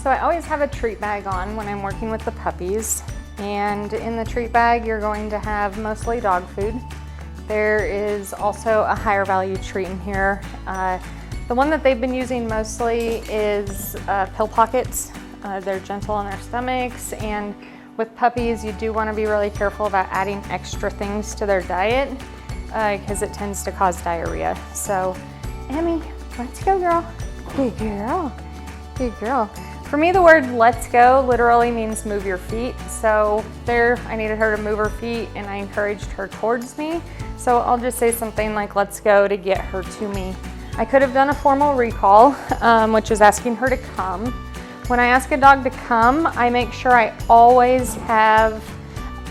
So I always have a treat bag on when I'm working with the puppies. And in the treat bag, you're going to have mostly dog food. There is also a higher value treat in here. The one that they've been using mostly is pill pockets. They're gentle on their stomachs, and with puppies, you do want to be really careful about adding extra things to their diet because it tends to cause diarrhea. So, Emmy, let's go, girl. Good girl. Good girl. For me, the word let's go literally means move your feet. So there, I needed her to move her feet and I encouraged her towards me. So I'll just say something like let's go to get her to me. I could have done a formal recall, which is asking her to come. When I ask a dog to come, I make sure I always have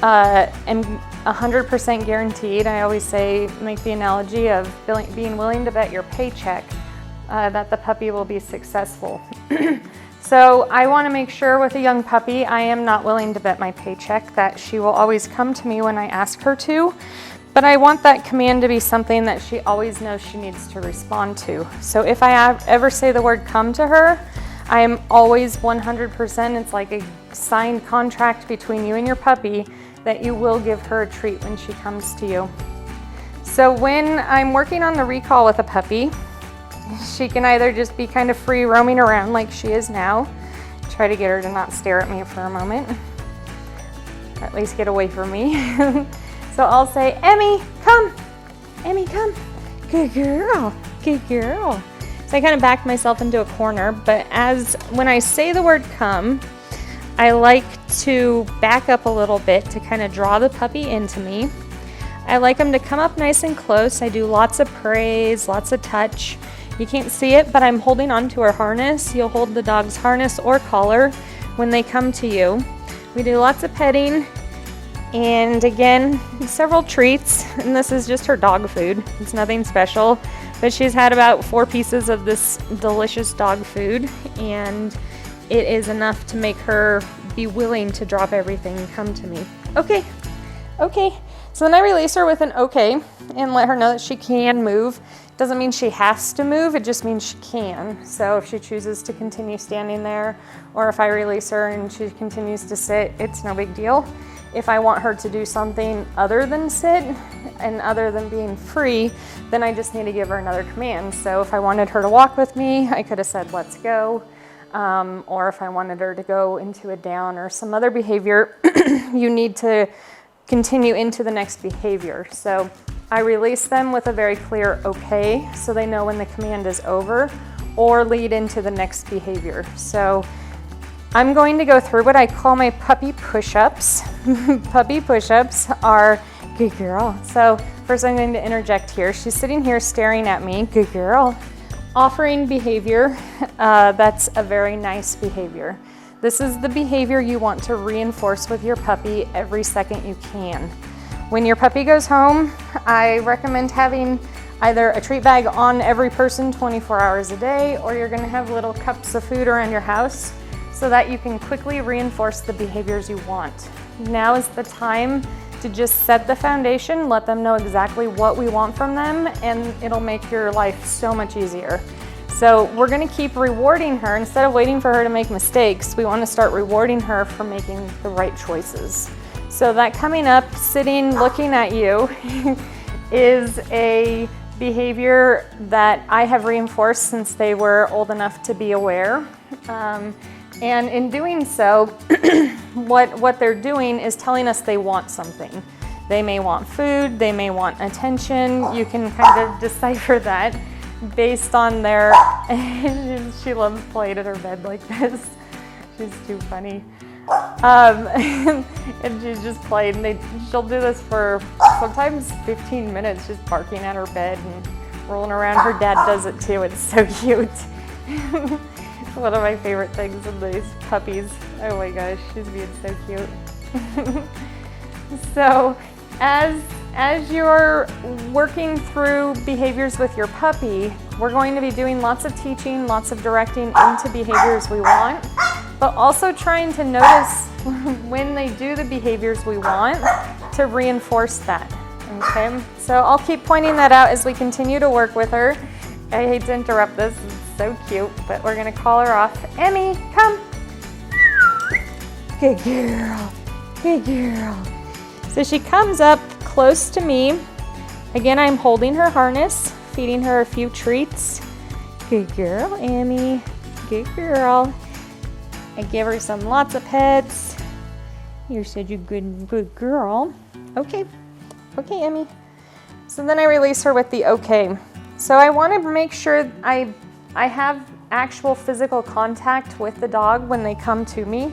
am 100% guaranteed. I always say, make the analogy of being willing to bet your paycheck that the puppy will be successful. So I want to make sure with a young puppy, I am not willing to bet my paycheck that she will always come to me when I ask her to, but I want that command to be something that she always knows she needs to respond to. So if I ever say the word come to her, I am always 100%, it's like a signed contract between you and your puppy that you will give her a treat when she comes to you. So when I'm working on the recall with a puppy, she can either just be kind of free roaming around like she is now. Try to get her to not stare at me for a moment, or at least get away from me. So I'll say, Emmy, come. Emmy, come. Good girl. Good girl. So I kind of backed myself into a corner, but when I say the word come, I like to back up a little bit to kind of draw the puppy into me. I like them to come up nice and close. I do lots of praise, lots of touch. You can't see it, but I'm holding onto her harness. You'll hold the dog's harness or collar when they come to you. We do lots of petting, and again, several treats, and this is just her dog food. It's nothing special, but she's had about 4 pieces of this delicious dog food, and it is enough to make her be willing to drop everything and come to me. Okay, okay. So then I release her with an okay and let her know that she can move. Doesn't mean she has to move, it just means she can. So if she chooses to continue standing there, or if I release her and she continues to sit, it's no big deal. If I want her to do something other than sit and other than being free, then I just need to give her another command. So if I wanted her to walk with me, I could have said, let's go. Or if I wanted her to go into a down or some other behavior, you need to continue into the next behavior. So I release them with a very clear okay, so they know when the command is over, or lead into the next behavior. So I'm going to go through what I call my puppy push-ups. Puppy push-ups are good girl. So first I'm going to interject here. She's sitting here staring at me, good girl. Offering behavior, that's a very nice behavior. This is the behavior you want to reinforce with your puppy every second you can. When your puppy goes home, I recommend having either a treat bag on every person 24 hours a day, or you're gonna have little cups of food around your house so that you can quickly reinforce the behaviors you want. Now is the time to just set the foundation, let them know exactly what we want from them, and it'll make your life so much easier. So we're gonna keep rewarding her. Instead of waiting for her to make mistakes, we wanna start rewarding her for making the right choices. So that coming up, sitting, looking at you is a behavior that I have reinforced since they were old enough to be aware. And in doing so, what they're doing is telling us they want something. They may want food, they may want attention. You can kind of decipher that based on their, she loves playing in her bed like this. She's too funny. And she's just playing. She'll do this for sometimes 15 minutes, just barking at her bed and rolling around. Her dad does it too. It's so cute. It's one of my favorite things in these puppies. Oh my gosh, she's being so cute. So as you're working through behaviors with your puppy, we're going to be doing lots of teaching, lots of directing into behaviors we want, but also trying to notice when they do the behaviors we want to reinforce that, okay? So I'll keep pointing that out as we continue to work with her. I hate to interrupt this, it's so cute, but we're gonna call her off. Emmy, come. Good girl. Good girl. So she comes up close to me. Again, I'm holding her harness, feeding her a few treats. Good girl, Emme. Good girl. I give her lots of pets. You're such a good girl. Okay. Okay, Emme. So then I release her with the okay. So I want to make sure I have actual physical contact with the dog when they come to me.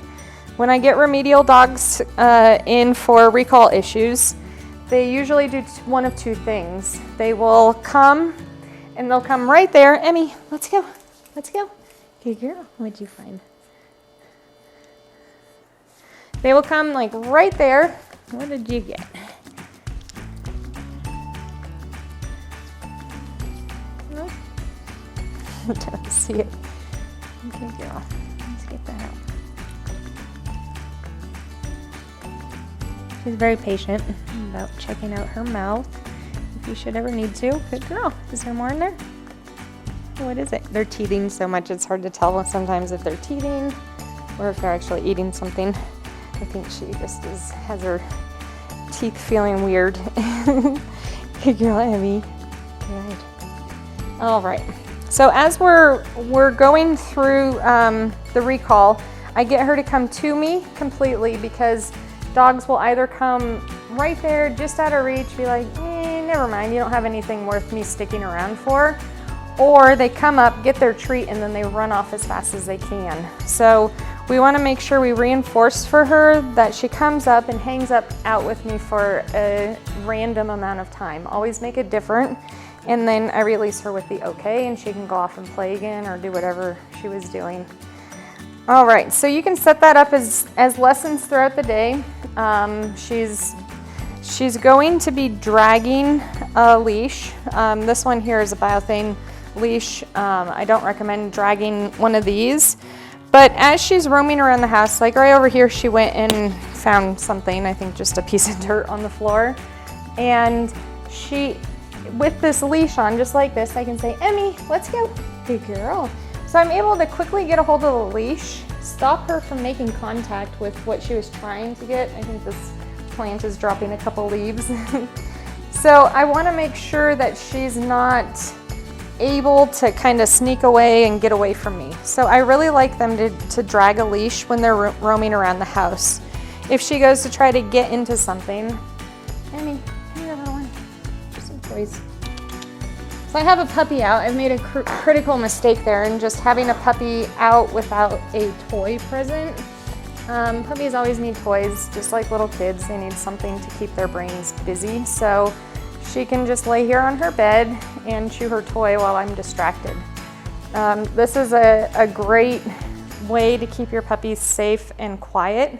When I get remedial dogs in for recall issues, they usually do one of two things. They will come, and they'll come right there. Emme, let's go. Let's go. Good girl. What'd you find? They will come like right there. What did you get? No? Don't see it. Good girl. Let's get that out. She's very patient about checking out her mouth if you should ever need to. Good girl. Is there more in there? What is it? They're teething so much it's hard to tell sometimes if they're teething or if they're actually eating something. I think she just has her teeth feeling weird. Good girl, Emme. Good. All right. So as we're going through the recall, I get her to come to me completely because dogs will either come right there, just out of reach, be like, never mind, you don't have anything worth me sticking around for. Or they come up, get their treat, and then they run off as fast as they can. So we want to make sure we reinforce for her that she comes up and hangs up out with me for a random amount of time. Always make it different. And then I release her with the okay, and she can go off and play again or do whatever she was doing. All right, so you can set that up as lessons throughout the day. She's going to be dragging a leash. This one here is a biothane leash. I don't recommend dragging one of these, but as she's roaming around the house, like right over here, she went and found something, I think just a piece of dirt on the floor, and she, with this leash on, just like this, I can say, Emme, let's go. Good girl. So I'm able to quickly get a hold of the leash, stop her from making contact with what she was trying to get. I think this plant is dropping a couple leaves. So I want to make sure that she's not able to kind of sneak away and get away from me. So I really like them to drag a leash when they're roaming around the house. If she goes to try to get into something, Emme, come here, little one. Here's some toys. So I have a puppy out. I've made a critical mistake there in just having a puppy out without a toy present. Puppies always need toys, just like little kids. They need something to keep their brains busy. So she can just lay here on her bed and chew her toy while I'm distracted. This is a great way to keep your puppies safe and quiet.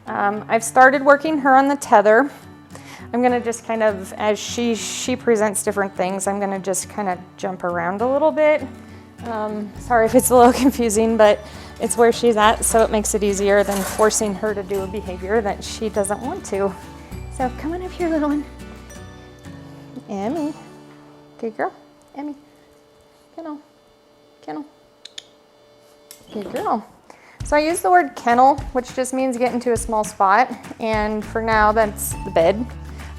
I've started working her on the tether. I'm gonna just kind of, as she presents different things, I'm gonna just kind of jump around a little bit. Sorry if it's a little confusing, but it's where she's at, so it makes it easier than forcing her to do a behavior that she doesn't want to. So come on up here, little one. Emme. Good girl. Emme. Kennel. Kennel. Good girl. So I use the word kennel, which just means get into a small spot, and for now that's the bed.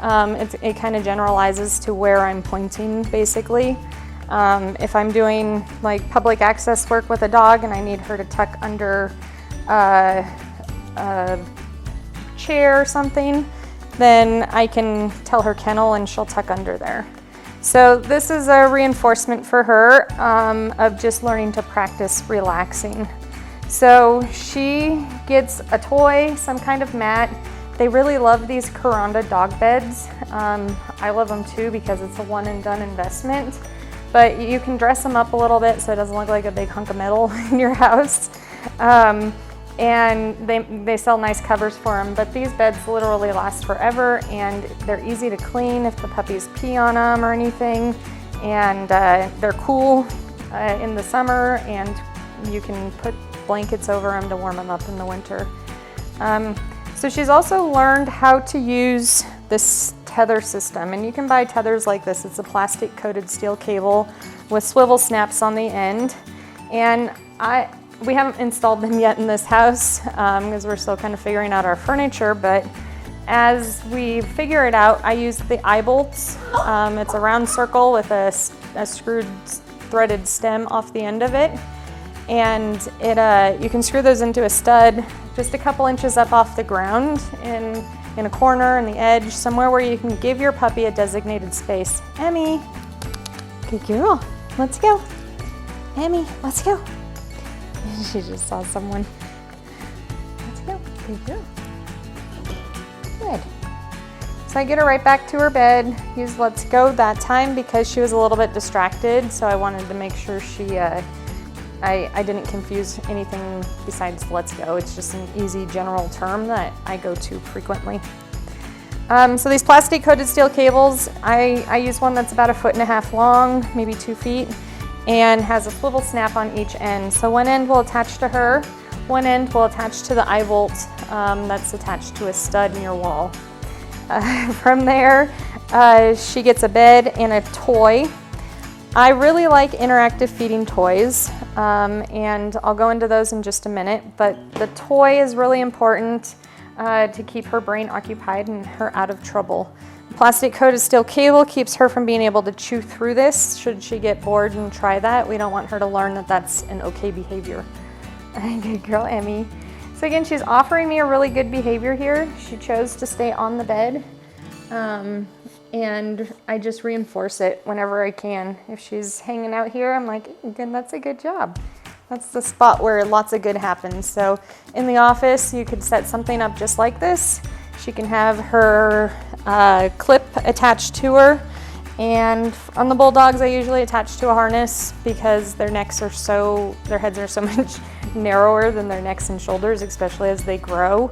It kind of generalizes to where I'm pointing, basically. If I'm doing like public access work with a dog and I need her to tuck under a chair or something, then I can tell her kennel and she'll tuck under there. So this is a reinforcement for her of just learning to practice relaxing. So she gets a toy, some kind of mat. They really love these Kuranda dog beds. I love them too because it's a one and done investment. But you can dress them up a little bit so it doesn't look like a big hunk of metal in your house. And they sell nice covers for them, but these beds literally last forever and they're easy to clean if the puppies pee on them or anything. And they're cool in the summer, and you can put blankets over them to warm them up in the winter. So she's also learned how to use this tether system, and you can buy tethers like this. It's a plastic coated steel cable with swivel snaps on the end. And We haven't installed them yet in this house because we're still kind of figuring out our furniture, but as we figure it out, I use the eye bolts. It's a round circle with a screwed threaded stem off the end of it. And you can screw those into a stud just a couple inches up off the ground in a corner, in the edge, somewhere where you can give your puppy a designated space. Emmy, good girl, let's go. Emmy, let's go. She just saw someone. Let's go, good girl. Good. So I get her right back to her bed, use Let's Go that time because she was a little bit distracted, so I wanted to make sure I didn't confuse anything besides Let's Go. It's just an easy general term that I go to frequently. So these plastic coated steel cables, I use one that's about 1.5 feet long, maybe 2 feet, and has a swivel snap on each end. So one end will attach to her, one end will attach to the eye bolt that's attached to a stud in your wall. From there, she gets a bed and a toy. I really like interactive feeding toys, and I'll go into those in just a minute, but the toy is really important to keep her brain occupied and her out of trouble. Plastic coated steel cable keeps her from being able to chew through this should she get bored and try that. We don't want her to learn that that's an okay behavior. Good girl, Emmy. So again, she's offering me a really good behavior here. She chose to stay on the bed. And I just reinforce it whenever I can. If she's hanging out here, I'm like, good, that's a good job. That's the spot where lots of good happens. So in the office, you could set something up just like this. She can have her clip attached to her. And on the bulldogs, I usually attach to a harness because their heads are so much narrower than their necks and shoulders, especially as they grow.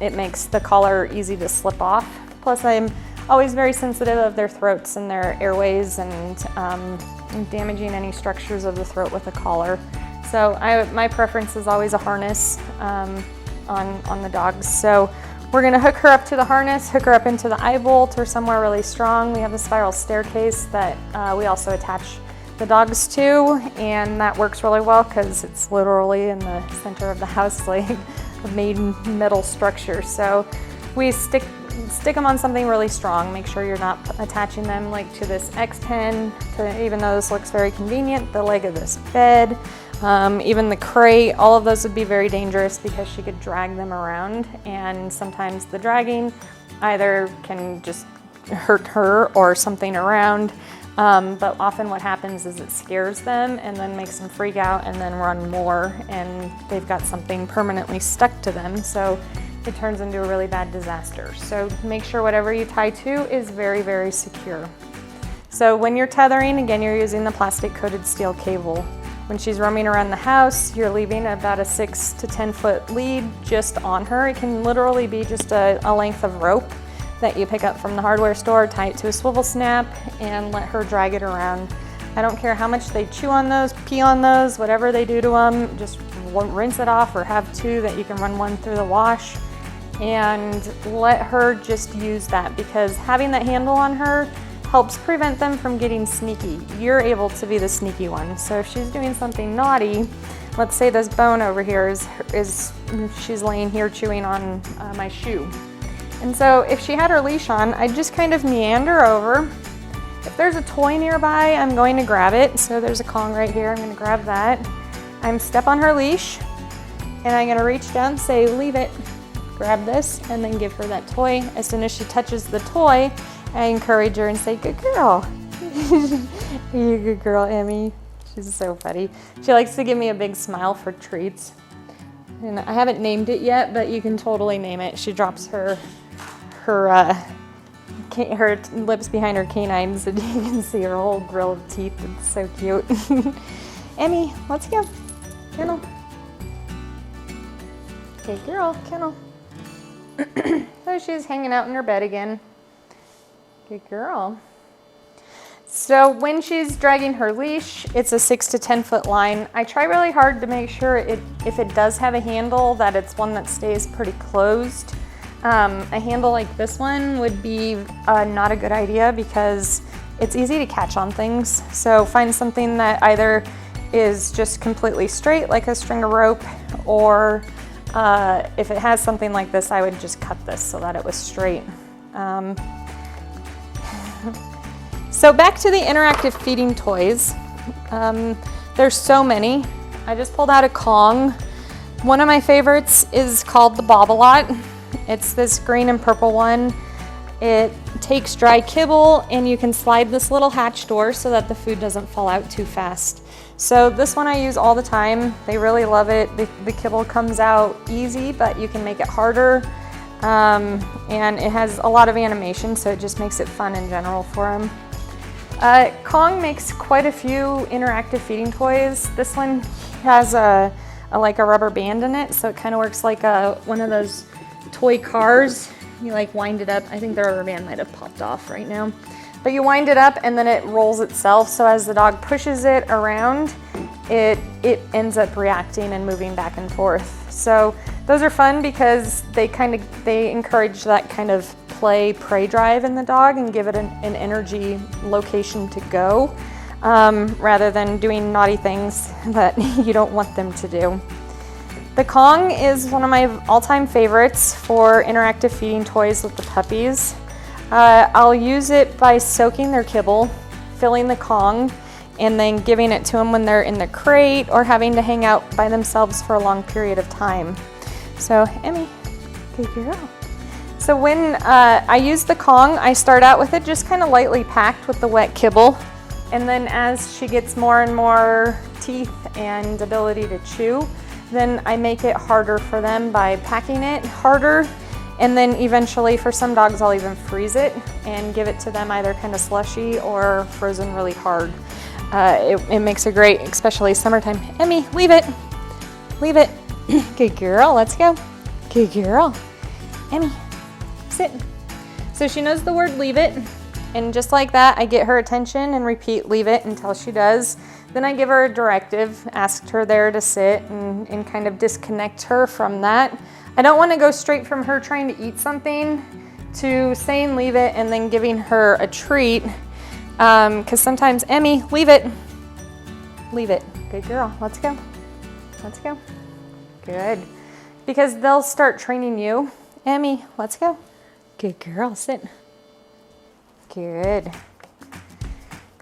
It makes the collar easy to slip off. Plus, I'm always very sensitive of their throats and their airways and damaging any structures of the throat with a collar. So my preference is always a harness on the dogs. So we're gonna hook her up to the harness, hook her up into the eye bolt or somewhere really strong. We have a spiral staircase that we also attach the dogs to, and that works really well because it's literally in the center of the house, like a made metal structure. So we stick them on something really strong. Make sure you're not attaching them like to this X-pen, even though this looks very convenient, the leg of this bed, even the crate. All of those would be very dangerous because she could drag them around, and sometimes the dragging either can just hurt her or something around. But often what happens is it scares them and then makes them freak out and then run more, and they've got something permanently stuck to them. So it turns into a really bad disaster. So make sure whatever you tie to is very, very secure. So when you're tethering, again, you're using the plastic coated steel cable. When she's roaming around the house, you're leaving about a 6 to 10 foot lead just on her. It can literally be just a length of rope that you pick up from the hardware store, tie it to a swivel snap, and let her drag it around. I don't care how much they chew on those, pee on those, whatever they do to them, just rinse it off or have two that you can run one through the wash, and let her just use that, because having that handle on her helps prevent them from getting sneaky. You're able to be the sneaky one. So if she's doing something naughty, let's say this bone over here she's laying here chewing on my shoe. And so if she had her leash on, I'd just kind of meander over. If there's a toy nearby, I'm going to grab it. So there's a Kong right here, I'm gonna grab that. I'm step on her leash, and I'm gonna reach down, say, leave it, grab this, and then give her that toy. As soon as she touches the toy, I encourage her and say, good girl. You're a good girl, Emmy. She's so funny. She likes to give me a big smile for treats. And I haven't named it yet, but you can totally name it. She drops her lips behind her canines, and you can see her whole grill of teeth. It's so cute. Emmy, let's go. Kennel. Good girl, kennel. So she's hanging out in her bed again. Good girl. So when she's dragging her leash, it's a 6 to 10 foot line. I try really hard to make sure if it does have a handle, that it's one that stays pretty closed. A handle like this one would be not a good idea because it's easy to catch on things. So find something that either is just completely straight like a string of rope, or if it has something like this, I would just cut this so that it was straight. So back to the interactive feeding toys. There's so many. I just pulled out a Kong. One of my favorites is called the Bob-a-lot. It's this green and purple one. It takes dry kibble, and you can slide this little hatch door so that the food doesn't fall out too fast. So this one I use all the time. They really love it. The kibble comes out easy, but you can make it harder. And it has a lot of animation, so it just makes it fun in general for them. Kong makes quite a few interactive feeding toys. This one has like a rubber band in it, so it kind of works like one of those toy cars. You like wind it up. I think the rubber band might have popped off right now. But you wind it up and then it rolls itself, so as the dog pushes it around, it ends up reacting and moving back and forth. So those are fun because they encourage that kind of play-prey drive in the dog and give it an energy location to go, rather than doing naughty things that you don't want them to do. The Kong is one of my all-time favorites for interactive feeding toys with the puppies. I'll use it by soaking their kibble, filling the Kong, and then giving it to them when they're in the crate or having to hang out by themselves for a long period of time. So, Emmy, good girl. So when I use the Kong, I start out with it just kind of lightly packed with the wet kibble. And then as she gets more and more teeth and ability to chew, then I make it harder for them by packing it harder. And then eventually for some dogs, I'll even freeze it and give it to them either kind of slushy or frozen really hard. It makes a great, especially summertime. Emmy, leave it. Leave it. Good girl, let's go. Good girl. Emmy, sit. So she knows the word leave it. And just like that, I get her attention and repeat leave it until she does. Then I give her a directive, asked her there to sit and kind of disconnect her from that. I don't want to go straight from her trying to eat something to saying leave it and then giving her a treat. Because sometimes, Emmy, leave it. Leave it. Good girl. Let's go. Let's go. Good. Because they'll start training you. Emmy, let's go. Good girl. Sit. Good.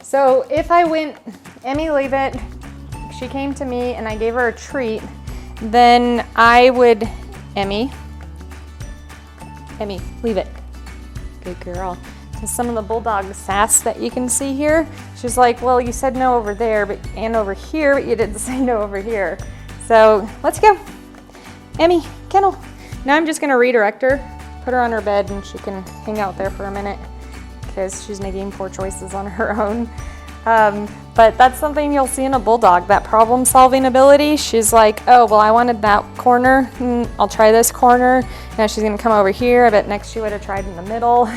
So if I went, Emmy, leave it, she came to me and I gave her a treat, then I would, Emmy, leave it. Good girl. So some of the bulldog sass that you can see here, she's like, well, you said no over there and over here, but you didn't say no over here. So let's go. Emmy, kennel. Now I'm just gonna redirect her, put her on her bed, and she can hang out there for a minute because she's making poor choices on her own. But that's something you'll see in a bulldog, that problem solving ability. She's like, oh, well, I wanted that corner. I'll try this corner. Now she's gonna come over here. I bet next she would have tried in the middle.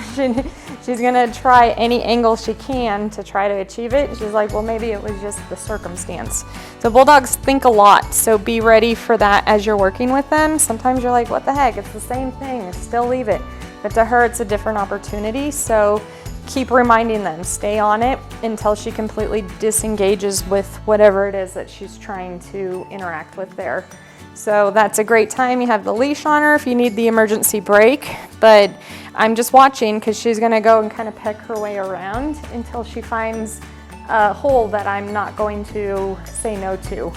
She's gonna try any angle she can to try to achieve it. She's like, well, maybe it was just the circumstance. So bulldogs think a lot, so be ready for that as you're working with them. Sometimes you're like, what the heck? It's the same thing, still leave it. But to her, it's a different opportunity. So keep reminding them, stay on it until she completely disengages with whatever it is that she's trying to interact with there. So that's a great time. You have the leash on her if you need the emergency break, but I'm just watching because she's gonna go and kind of peck her way around until she finds a hole that I'm not going to say no to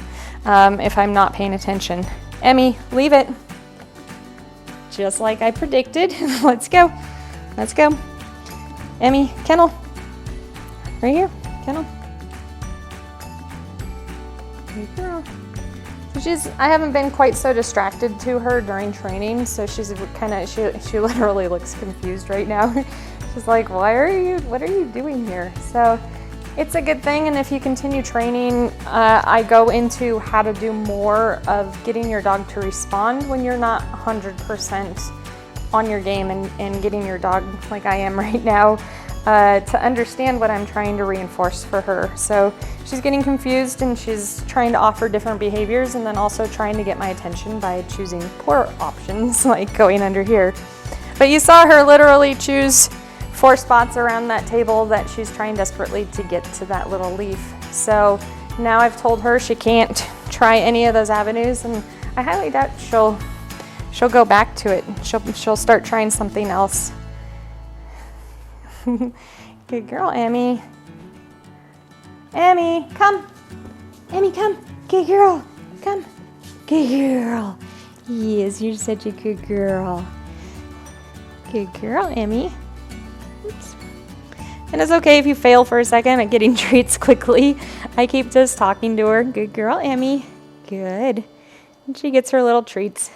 if I'm not paying attention. Emmy, leave it. Just like I predicted. Let's go. Let's go. Emmy, kennel. Right here, kennel. Good girl. So I haven't been quite so distracted to her during training, so she's kind of, she literally looks confused right now. She's like, what are you doing here? So it's a good thing, and if you continue training, I go into how to do more of getting your dog to respond when you're not 100% on your game and getting your dog, like I am right now, to understand what I'm trying to reinforce for her. So she's getting confused and she's trying to offer different behaviors and then also trying to get my attention by choosing poor options like going under here. But you saw her literally choose 4 spots around that table that she's trying desperately to get to that little leaf. So now I've told her she can't try any of those avenues, and I highly doubt she'll go back to it. She'll start trying something else. Good girl, Emme. Emme, come. Emme, come. Good girl. Come. Good girl. Yes, you're such a good girl. Good girl, Emme. Oops. And it's okay if you fail for a second at getting treats quickly. I keep just talking to her. Good girl, Emme. Good. And she gets her little treats.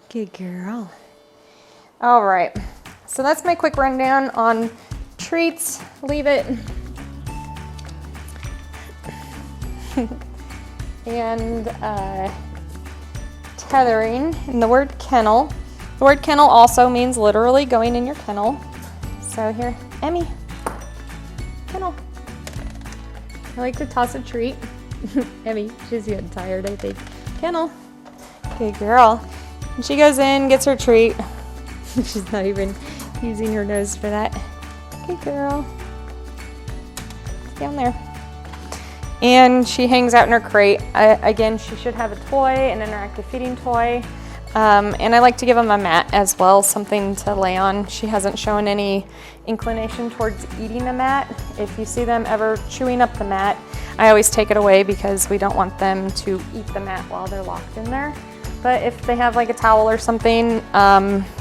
Good girl. All right. So that's my quick rundown on treats. Leave it. And tethering. And the word kennel. The word kennel also means literally going in your kennel. So here, Emme, kennel. I like to toss a treat. Emme, she's getting tired, I think. Kennel. Good girl. And she goes in, gets her treat. She's not even using her nose for that. Good girl. Down there. And she hangs out in her crate. Again, she should have a toy, an interactive feeding toy. And I like to give them a mat as well, something to lay on. She hasn't shown any inclination towards eating a mat. If you see them ever chewing up the mat, I always take it away because we don't want them to eat the mat while they're locked in there. But if they have like a towel or something,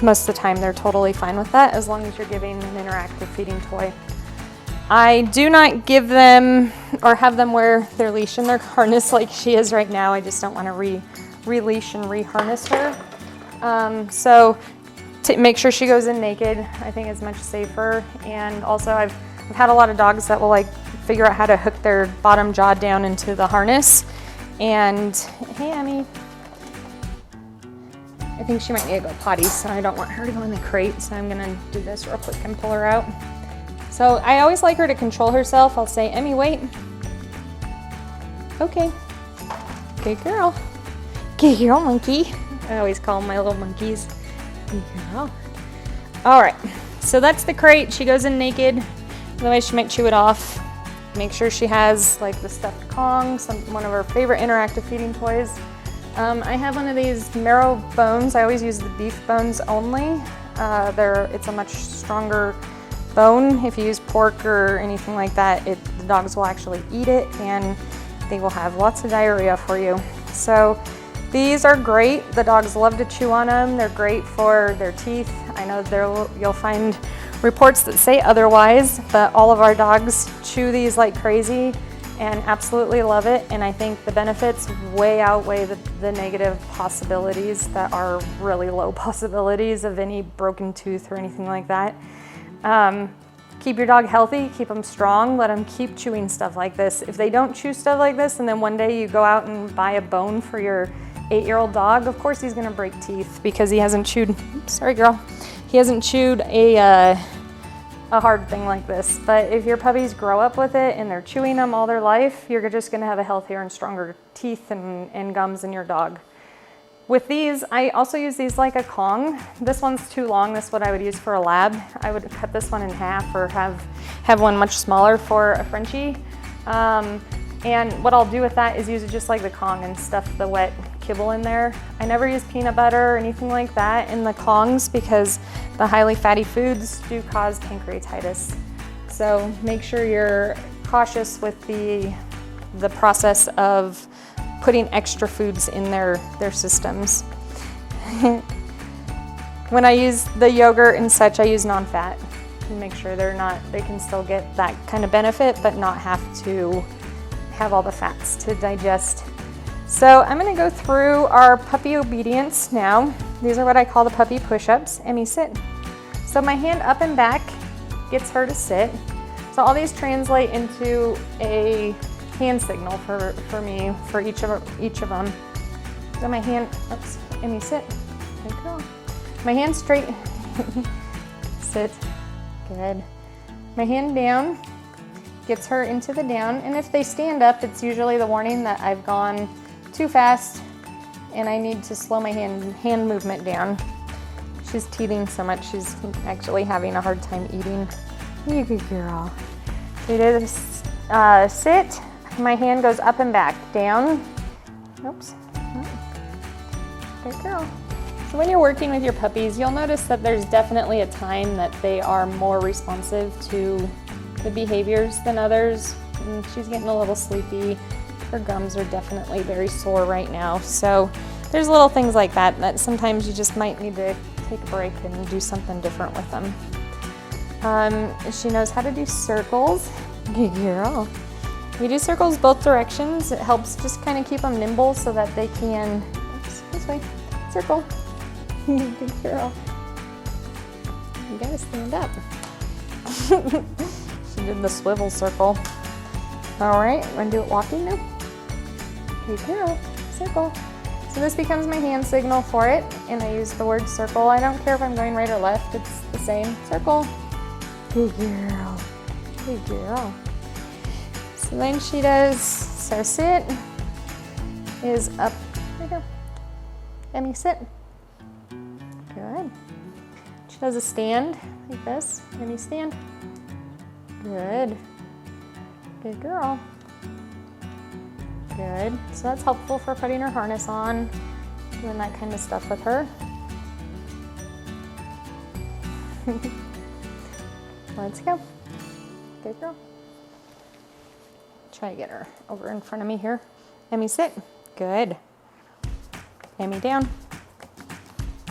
most of the time they're totally fine with that as long as you're giving an interactive feeding toy. I do not give them or have them wear their leash in their harness like she is right now. I just don't want to releash and reharness her. So to make sure she goes in naked, I think is much safer. And also I've had a lot of dogs that will like figure out how to hook their bottom jaw down into the harness. And hey, Emme. I think she might need to go potty, so I don't want her to go in the crate. So I'm gonna do this real quick and pull her out. So I always like her to control herself. I'll say, Emme, wait. Okay. Good girl. Good girl, monkey. I always call them my little monkeys. Good girl. All right, so that's the crate. She goes in naked. Otherwise, she might chew it off. Make sure she has like the stuffed Kong, one of her favorite interactive feeding toys. I have one of these marrow bones. I always use the beef bones only. It's a much stronger bone. If you use pork or anything like that, the dogs will actually eat it and they will have lots of diarrhea for you. So these are great. The dogs love to chew on them. They're great for their teeth. I know you'll find reports that say otherwise, but all of our dogs chew these like crazy and absolutely love it. And I think the benefits way outweigh the negative possibilities that are really low possibilities of any broken tooth or anything like that. Keep your dog healthy, keep them strong, let them keep chewing stuff like this. If they don't chew stuff like this and then one day you go out and buy a bone for your 8-year-old dog, of course he's gonna break teeth because he hasn't chewed, sorry girl, he hasn't chewed a hard thing like this. But if your puppies grow up with it and they're chewing them all their life, you're just gonna have a healthier and stronger teeth and gums in your dog. With these, I also use these like a Kong. This one's too long. This is what I would use for a lab. I would cut this one in half or have one much smaller for a Frenchie. And what I'll do with that is use it just like the Kong and stuff the wet kibble in there. I never use peanut butter or anything like that in the Kongs because the highly fatty foods do cause pancreatitis. So make sure you're cautious with the process of putting extra foods in their systems. When I use the yogurt and such, I use non-fat to make sure they can still get that kind of benefit, but not have to have all the fats to digest. So I'm gonna go through our puppy obedience now. These are what I call the puppy push-ups. Emme, sit. So my hand up and back gets her to sit. So all these translate into a hand signal for me for each of them. So my hand, oops, Emme, sit. Good girl. My hand straight. Sit. Good. My hand down gets her into the down, and if they stand up, it's usually the warning that I've gone too fast and I need to slow my hand movement down. She's teething so much, she's actually having a hard time eating. You good girl. We did sit, my hand goes up and back, down, oops, good girl. So when you're working with your puppies, you'll notice that there's definitely a time that they are more responsive to the behaviors than others. And she's getting a little sleepy. Her gums are definitely very sore right now. So there's little things like that that sometimes you just might need to take a break and do something different with them. She knows how to do circles. Good girl. We do circles both directions. It helps just kind of keep them nimble so that they can, oops, this way, circle. Good girl. You gotta stand up. She did the swivel circle. All right, we're gonna do it walking now. Good girl, circle. So this becomes my hand signal for it, and I use the word circle. I don't care if I'm going right or left, it's the same. Circle. Good girl. Good girl. So then she does, so sit is up. There you go. Emme, sit. Good. She does a stand like this. Emme, stand. Good. Good girl. Good. So that's helpful for putting her harness on, doing that kind of stuff with her. Let's go. Good girl. Try to get her over in front of me here. Emme, sit. Good. Emme, down.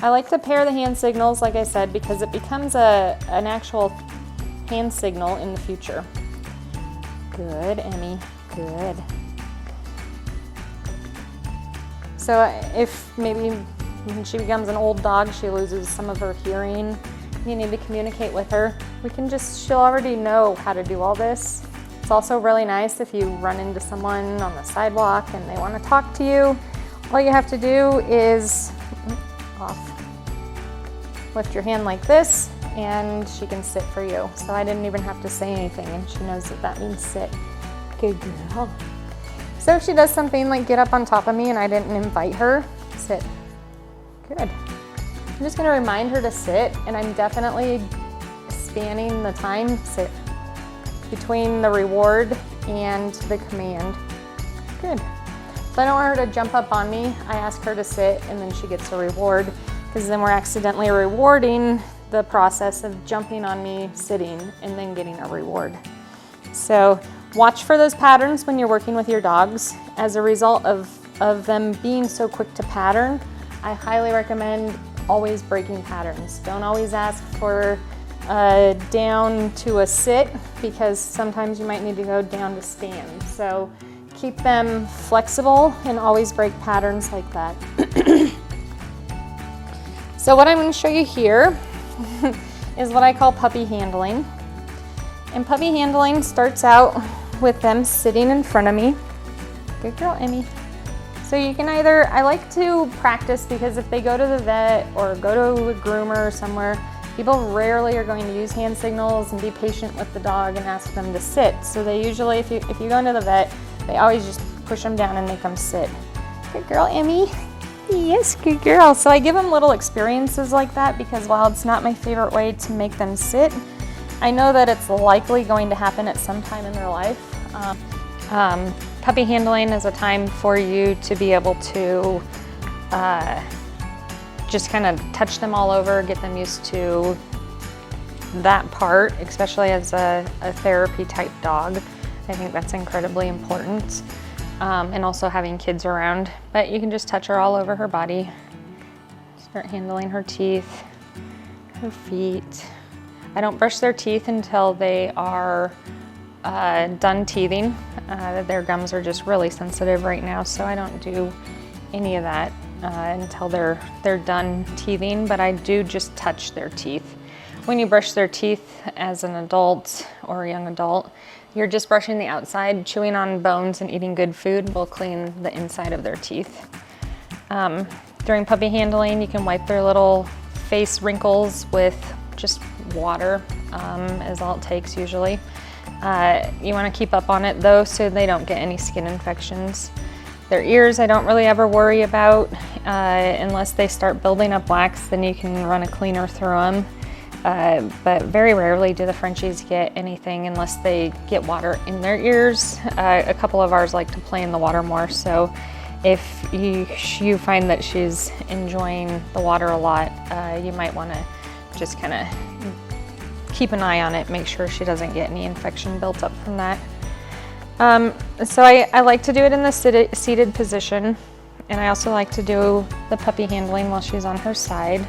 I like to pair the hand signals, like I said, because it becomes an actual hand signal in the future. Good, Emme. Good. So if maybe when she becomes an old dog, she loses some of her hearing, you need to communicate with her. She'll already know how to do all this. It's also really nice if you run into someone on the sidewalk and they want to talk to you. All you have to do is lift your hand like this and she can sit for you. So I didn't even have to say anything and she knows that that means sit. Good girl. So if she does something like get up on top of me and I didn't invite her, sit. Good. I'm just gonna remind her to sit, and I'm definitely spanning the time, sit, between the reward and the command. Good. So I don't want her to jump up on me. I ask her to sit and then she gets a reward, because then we're accidentally rewarding the process of jumping on me, sitting, and then getting a reward. So watch for those patterns when you're working with your dogs. As a result of them being so quick to pattern, I highly recommend always breaking patterns. Don't always ask for down to a sit, because sometimes you might need to go down to stand. So keep them flexible and always break patterns like that. So what I'm going to show you here is what I call puppy handling. And puppy handling starts out with them sitting in front of me. Good girl, Emme. So you can either, I like to practice, because if they go to the vet or go to a groomer or somewhere, people rarely are going to use hand signals and be patient with the dog and ask them to sit. So they usually, if you go into the vet, they always just push them down and make them sit. Good girl, Emme. Yes, good girl. So I give them little experiences like that, because while it's not my favorite way to make them sit, I know that it's likely going to happen at some time in their life. Puppy handling is a time for you to be able to just kind of touch them all over, get them used to that part, especially as a therapy type dog. I think that's incredibly important. And also having kids around. But you can just touch her all over her body. Start handling her teeth, her feet. I don't brush their teeth until they are done teething. Their gums are just really sensitive right now, so I don't do any of that until they're done teething, but I do just touch their teeth. When you brush their teeth as an adult or a young adult, you're just brushing the outside. Chewing on bones and eating good food will clean the inside of their teeth. During puppy handling, you can wipe their little face wrinkles with just water, is all it takes usually. You want to keep up on it though, so they don't get any skin infections. Their ears I don't really ever worry about unless they start building up wax, then you can run a cleaner through them. but very rarely do the Frenchies get anything unless they get water in their ears. A couple of ours like to play in the water more, so if you find that she's enjoying the water a lot, you might want to just kind of keep an eye on it, make sure she doesn't get any infection built up from that. So I like to do it in the seated position, and I also like to do the puppy handling while she's on her side.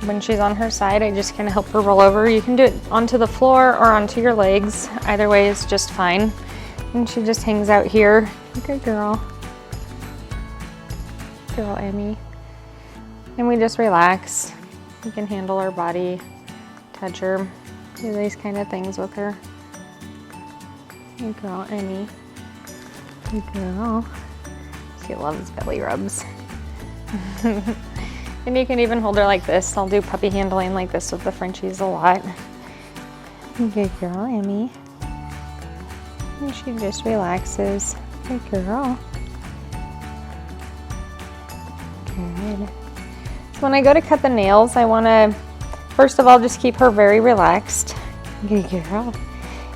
When she's on her side, I just kind of help her roll over. You can do it onto the floor or onto your legs. Either way is just fine. And she just hangs out here. Good girl. Girl Emmy. And we just relax. We can handle her body, touch her, do these kind of things with her. Good girl Emmy. Good girl. She loves belly rubs. And you can even hold her like this. I'll do puppy handling like this with the Frenchies a lot. Good girl, Emmy. And she just relaxes. Good girl. Good. So when I go to cut the nails, I want to, first of all, just keep her very relaxed. Good girl.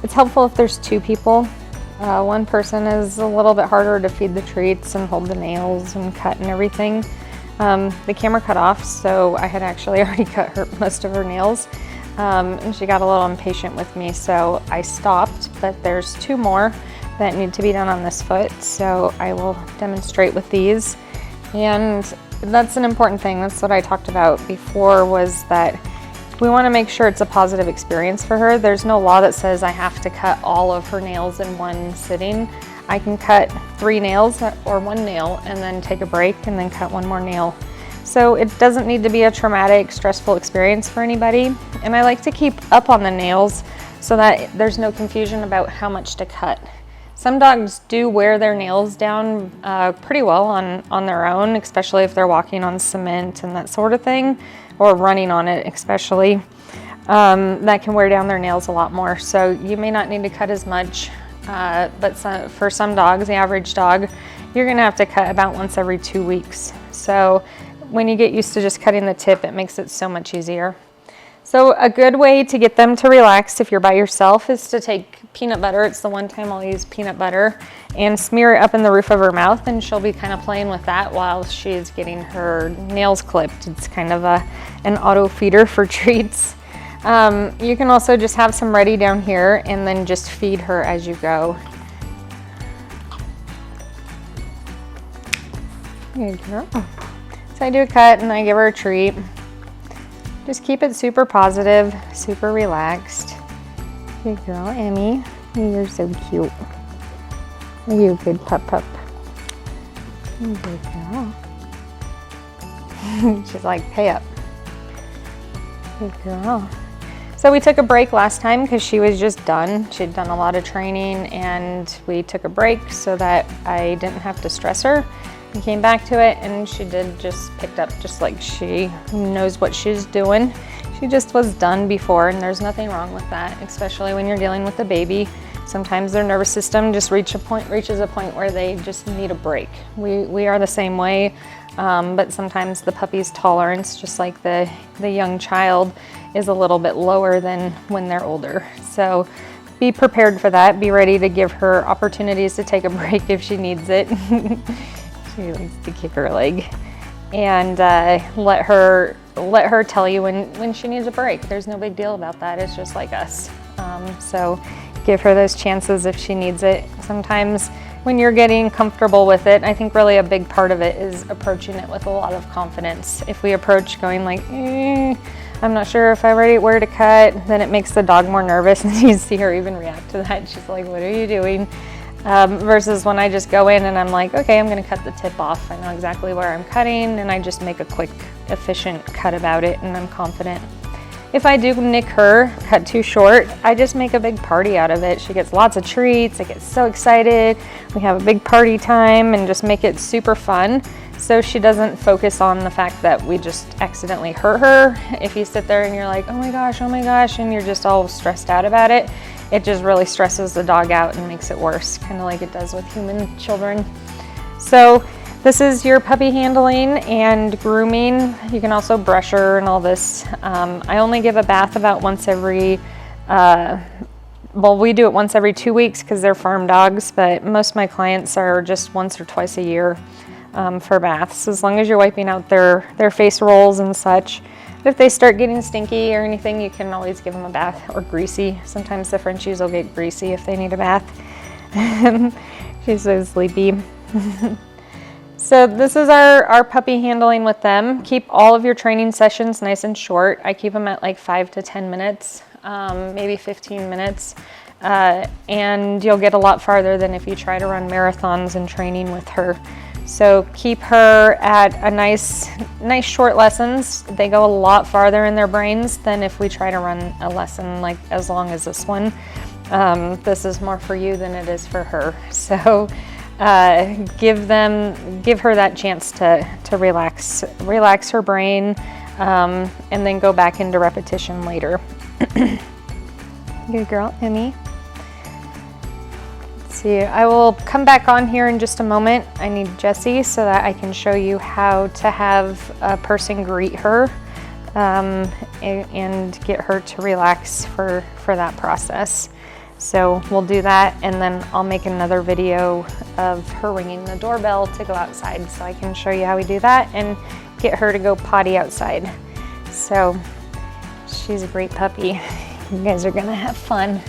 It's helpful if there's two people. One person is a little bit harder to feed the treats and hold the nails and cut and everything. The camera cut off, so I had actually already cut most of her nails, and she got a little impatient with me, so I stopped, but there's two more that need to be done on this foot, so I will demonstrate with these. And that's an important thing. That's what I talked about before, was that we want to make sure it's a positive experience for her. There's no law that says I have to cut all of her nails in one sitting. I can cut 3 nails or 1 nail and then take a break and then cut 1 more nail. So it doesn't need to be a traumatic, stressful experience for anybody. And I like to keep up on the nails so that there's no confusion about how much to cut. Some dogs do wear their nails down pretty well on their own, especially if they're walking on cement and that sort of thing, or running on it especially. That can wear down their nails a lot more. So you may not need to cut as much. But for some dogs, the average dog, you're gonna have to cut about once every 2 weeks. So when you get used to just cutting the tip, it makes it so much easier. So a good way to get them to relax if you're by yourself is to take peanut butter. It's the one time I'll use peanut butter, and smear it up in the roof of her mouth, and she'll be kind of playing with that while she's getting her nails clipped. It's kind of an auto feeder for treats. You can also just have some ready down here and then just feed her as you go. Good girl. So I do a cut and I give her a treat. Just keep it super positive, super relaxed. Good girl, Emmy. You're so cute. You're a good pup. Good girl. She's like, pay up. Good girl. So we took a break last time because she was just done. She'd done a lot of training, and we took a break so that I didn't have to stress her. We came back to it, and she just picked up just like she knows what she's doing. She just was done before, and there's nothing wrong with that, especially when you're dealing with a baby. Sometimes their nervous system just reaches a point where they just need a break. We are the same way, but sometimes the puppy's tolerance, just like the young child, is a little bit lower than when they're older. So be prepared for that. Be ready to give her opportunities to take a break if she needs it. She likes to kick her leg. And let her tell you when she needs a break. There's no big deal about that. It's just like us. So give her those chances if she needs it. Sometimes when you're getting comfortable with it, I think really a big part of it is approaching it with a lot of confidence. If we approach going like, I'm not sure if I'm ready where to cut, then it makes the dog more nervous, and you see her even react to that. She's like, what are you doing? Versus when I just go in and I'm like, okay, I'm gonna cut the tip off. I know exactly where I'm cutting, and I just make a quick, efficient cut about it, and I'm confident. If I do nick her, cut too short, I just make a big party out of it. She gets lots of treats, I get so excited. We have a big party time and just make it super fun, so she doesn't focus on the fact that we just accidentally hurt her. If you sit there and you're like, oh my gosh, and you're just all stressed out about it, it just really stresses the dog out and makes it worse, kind of like it does with human children. So This is your puppy handling and grooming. You can also brush her and all this. I only give a bath about once every, well, we do it once every 2 weeks because they're farm dogs, but most of my clients are just once or twice a year for baths, as long as you're wiping out their face rolls and such. If they start getting stinky or anything, you can always give them a bath, or greasy. Sometimes the Frenchies will get greasy if they need a bath. She's so sleepy. So this is our puppy handling with them. Keep all of your training sessions nice and short. I keep them at like 5 to 10 minutes, maybe 15 minutes. And you'll get a lot farther than if you try to run marathons and training with her. So keep her at a nice short lessons. They go a lot farther in their brains than if we try to run a lesson like as long as this one. This is more for you than it is for her. So give her that chance to relax her brain, and then go back into repetition later. Good girl, Emmy. Let's see, I will come back on here in just a moment. I need Jessie so that I can show you how to have a person greet her, and get her to relax for that process. So we'll do that, and then I'll make another video of her ringing the doorbell to go outside so I can show you how we do that and get her to go potty outside. So she's a great puppy. You guys are gonna have fun.